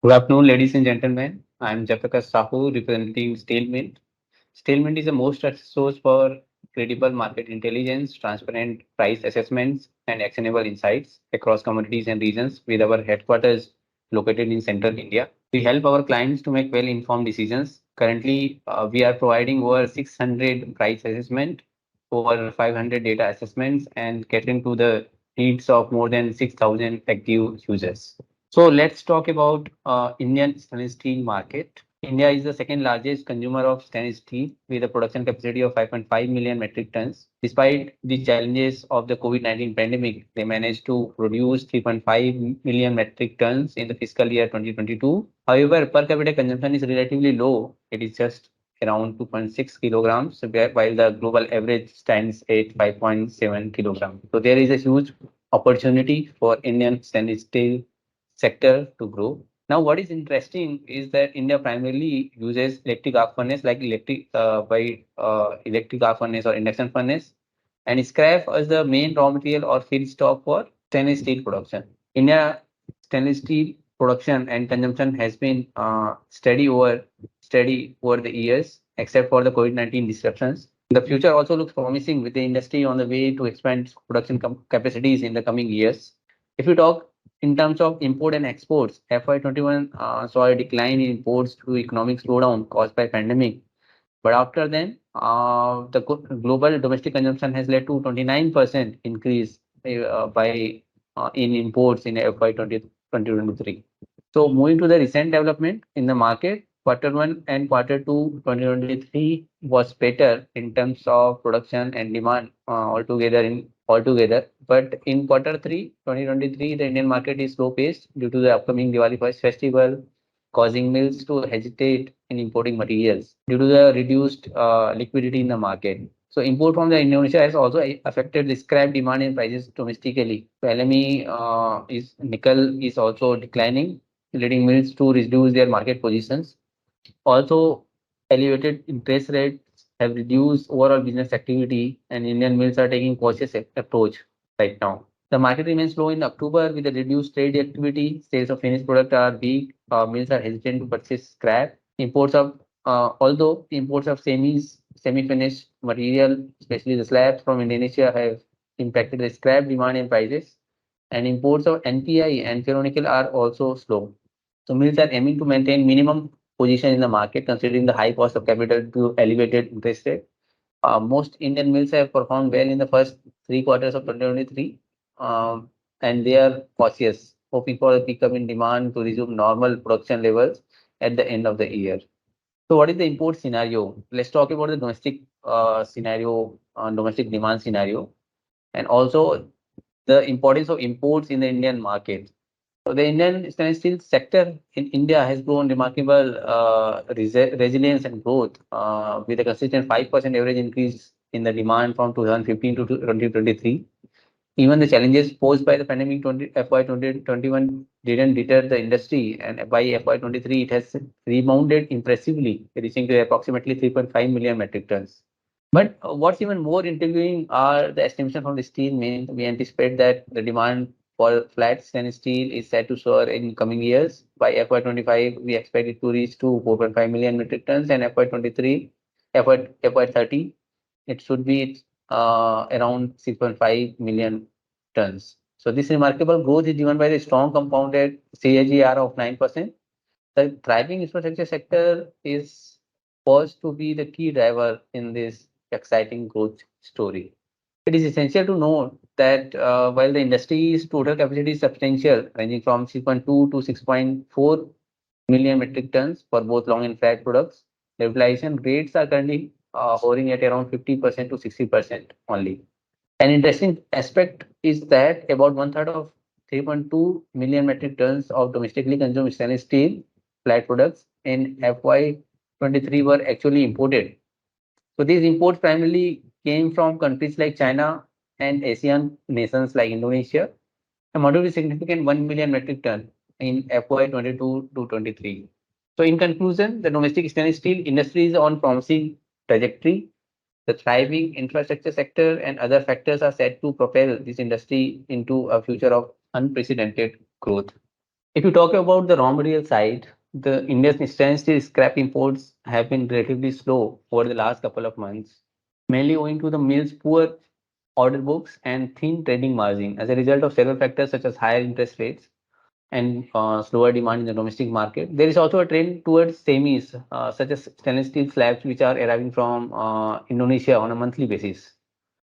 Good afternoon, ladies and gentlemen. I'm Sahu, representing StailMint. StailMint is the most trusted source for credible market intelligence, transparent price assessments, and actionable insights across commodities and regions, with our headquarters located in central India. We help our clients to make well-informed decisions. Currently, we are providing over 600 price assessment, over 500 data assessments, and catering to the needs of more than 6,000 active users. So let's talk about Indian stainless steel market. India is the second largest consumer of stainless steel with a production capacity of 5.5 million metric tons. Despite the challenges of the COVID-19 pandemic, they managed to produce 3.5 million metric tons in the fiscal year 2022. However, per capita consumption is relatively low. It is just around 2.6 kilograms, while the global average stands at 5.7 kilograms. So there is a huge opportunity for Indian stainless steel sector to grow. Now, what is interesting is that India primarily uses electric arc furnace like electric arc furnace or induction furnace and scrap as the main raw material or feedstock for stainless steel production. India stainless steel production and consumption has been steady over the years, except for the COVID-19 disruptions. The future also looks promising with the industry on the way to expand production capacities in the coming years. If we talk in terms of import and exports, FY21 saw a decline in imports due to economic slowdown caused by pandemic. But after then, the global domestic consumption has led to 29% increase in imports in FY 2023. So moving to the recent development in the market, quarter one and quarter two 2023 was better in terms of production and demand altogether. But in quarter three 2023, the Indian market is slow paced due to the upcoming Diwali festival, causing mills to hesitate in importing materials due to the reduced liquidity in the market. So import from the Indonesia has also affected the scrap demand and prices domestically. So LME is nickel is also declining, leading mills to reduce their market positions. Also, elevated interest rates have reduced overall business activity, and Indian mills are taking cautious approach right now. The market remains slow in October with the reduced trade activity. Sales of finished product are weak. Mills are hesitant to purchase scrap. Although imports of semi-finished material, especially the slabs from Indonesia, have impacted the scrap demand and prices. And imports of NPI and ferronickel are also slow. So mills are aiming to maintain minimum position in the market, considering the high cost of capital to elevated interest rate. Most Indian mills have performed well in the first 3 quarters of 2023, and they are cautious, hoping for a pickup in demand to resume normal production levels at the end of the year. So, what is the import scenario? Let's talk about the domestic demand scenario, and also the importance of imports in the Indian market. So the Indian stainless steel sector in India has grown remarkable resilience and growth with a consistent 5% average increase in the demand from 2015 to 2023. Even the challenges posed by the pandemic FY 2021 didn't deter the industry, and by FY 23 it has rebounded impressively, reaching to approximately 3.5 million metric tons. But what's even more intriguing are the estimation from the steel mint. We anticipate that the demand for flat stainless steel is set to soar in coming years. By FY 25, we expect it to reach to 4.5 million metric tons, and FY30, it should be around 6.5 million tons. So this remarkable growth is driven by the strong compounded CAGR of 9%. The thriving infrastructure sector is poised to be the key driver in this exciting growth story. It is essential to note that while the industry's total capacity is substantial, ranging from 6.2 to 6.4 million metric tons for both long and flat products, the utilization rates are currently hovering at around 50% to 60% only. An interesting aspect is that about one third of 3.2 million metric tons of domestically consumed stainless steel flat products in FY 23 were actually imported. So these imports primarily came from countries like China and ASEAN nations like Indonesia, amounted to significant 1 million metric ton in FY 22 to 23. So in conclusion, the domestic stainless steel industry is on promising trajectory. The thriving infrastructure sector and other factors are set to propel this industry into a future of unprecedented growth. If you talk about the raw material side, the Indian stainless steel scrap imports have been relatively slow over the last couple of months, mainly owing to the mill's poor order books and thin trading margin as a result of several factors such as higher interest rates and slower demand in the domestic market. There is also a trend towards semis, such as stainless steel slabs, which are arriving from Indonesia on a monthly basis.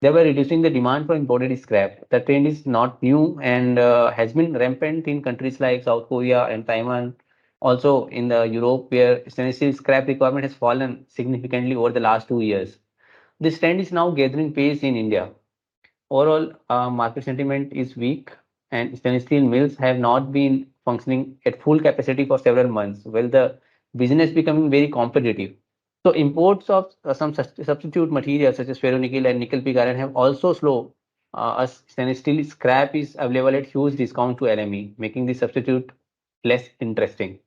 They were reducing the demand for imported scrap. The trend is not new and has been rampant in countries like South Korea and Taiwan. Also in the Europe, where stainless steel scrap requirement has fallen significantly over the last 2 years. This trend is now gathering pace in India. Overall, market sentiment is weak, and stainless steel mills have not been functioning at full capacity for several months, while the business becoming very competitive. So imports of some substitute materials such as ferronickel and nickel pig iron have also slowed, as stainless steel scrap is available at huge discount to LME, making the substitute less interesting.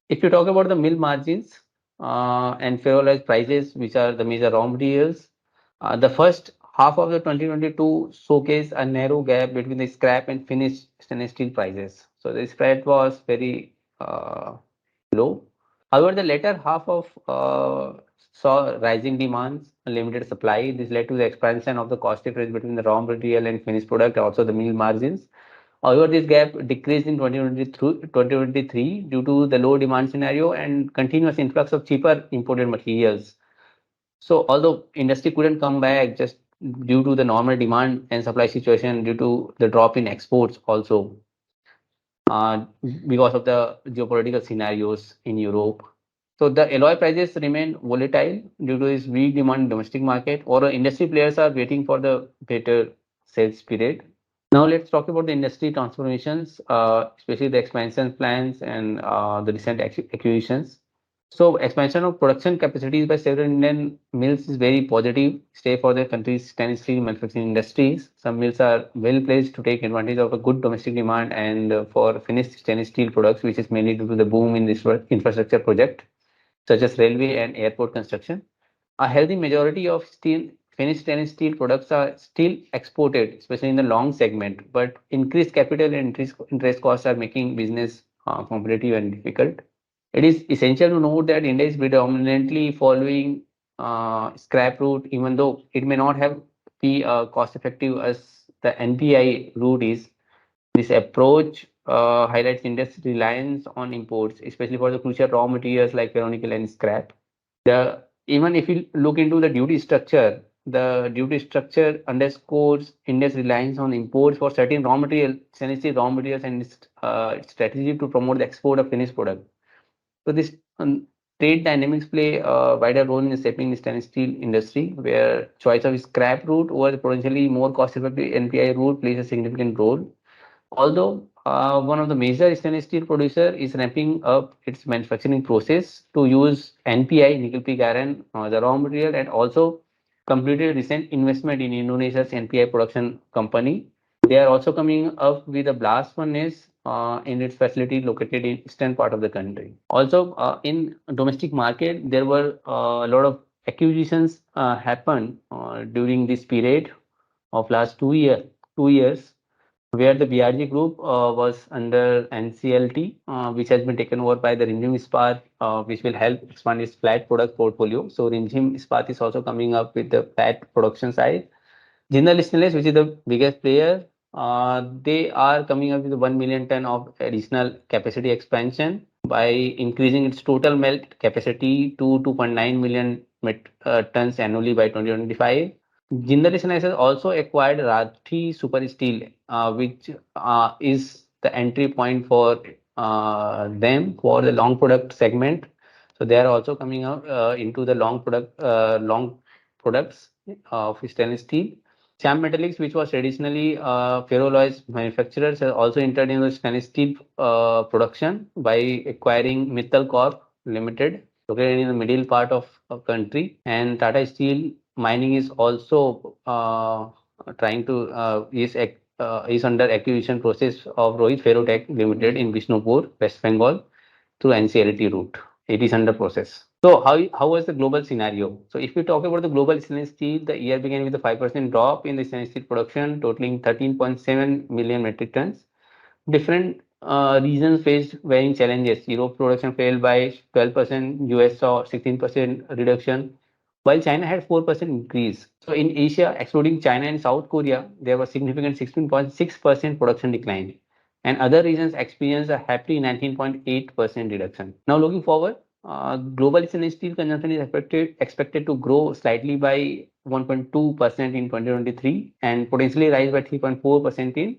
If you talk about the mill margins and ferroalloy prices, which are the major raw materials, the first half of the 2022 showcased a narrow gap between the scrap and finished stainless steel prices. So the spread was very low. However, the latter half of saw rising demands, limited supply. This led to the expansion of the cost difference between the raw material and finished product, also the mill margins. However, this gap decreased in 2023 due to the low demand scenario and continuous influx of cheaper imported materials. So although industry couldn't come back just due to the normal demand and supply situation, due to the drop in exports also, uh, because of the geopolitical scenarios in Europe. So the alloy prices remain volatile due to this weak demand in domestic market, or industry players are waiting for the better sales period. Now let's talk about the industry transformations, especially the expansion plans and the recent acquisitions. So expansion of production capacities by several Indian mills is very positive stay for the country's stainless steel manufacturing industries. Some mills are well placed to take advantage of a good domestic demand and for finished stainless steel products, which is mainly due to the boom in this infrastructure project, such as railway and airport construction. A healthy majority of steel finished stainless steel products are still exported, especially in the long segment, but increased capital and interest costs are making business competitive and difficult. It is essential to note that India is predominantly following scrap route, even though it may not have be cost effective as the NPI route is. This approach highlights India's reliance on imports, especially for the crucial raw materials like ferronickel and scrap. The even if you look into the duty structure underscores India's reliance on imports for certain raw material, sensitive raw materials, and its strategy to promote the export of finished product. So this trade dynamics play a wider role in shaping the stainless steel industry, where choice of scrap route over the potentially more cost-effective NPI route plays a significant role. Although one of the major stainless steel producer is ramping up its manufacturing process to use NPI, nickel pig iron, the raw material, and also completed recent investment in Indonesia's NPI production company. They are also coming up with a blast furnace in its facility located in eastern part of the country. Also, in domestic market, there were a lot of acquisitions happened during this period of last 2 years, where the BRG Group was under NCLT, which has been taken over by the Rinjim Ispat, which will help expand its flat product portfolio. So Rinjim Ispat is also coming up with the flat production side. Jindal Stainless, which is the biggest player, they are coming up with 1 million ton of additional capacity expansion by increasing its total melt capacity to 2.9 million tons annually by 2025. Jindal Stainless has also acquired Rathi Super Steel, which is the entry point for them for the long product segment. So they are also coming out into the long products of stainless steel. Cham Metallics, which was traditionally ferroalloys manufacturers, has also entered into stainless steel production by acquiring Mittal Corp Limited, located in the middle part of country. And Tata Steel Mining is also trying to is under acquisition process of Rohit Ferrotech Limited in Bishnupur, West Bengal, through NCLT route. It is under process. So how was the global scenario? So if we talk about the global stainless steel, the year began with a 5% drop in the stainless steel production, totaling 13.7 million metric tons. Different regions faced varying challenges. Europe production fell by 12%, US saw 16% reduction, while China had 4% increase. So in Asia, excluding China and South Korea, there was significant 16.6% production decline, and other regions experienced a happy 19.8% reduction. Now looking forward, global stainless steel consumption is expected to grow slightly by 1.2% in 2023 and potentially rise by 3.4% in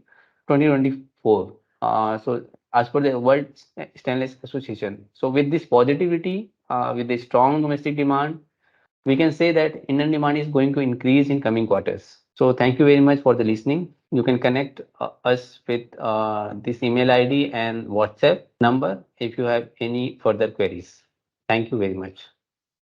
2024. So as per the World Stainless Association. So with this positivity, with the strong domestic demand, we can say that Indian demand is going to increase in coming quarters. So thank you very much for the listening. You can connect us with this email ID and WhatsApp number if you have any further queries. Thank you very much.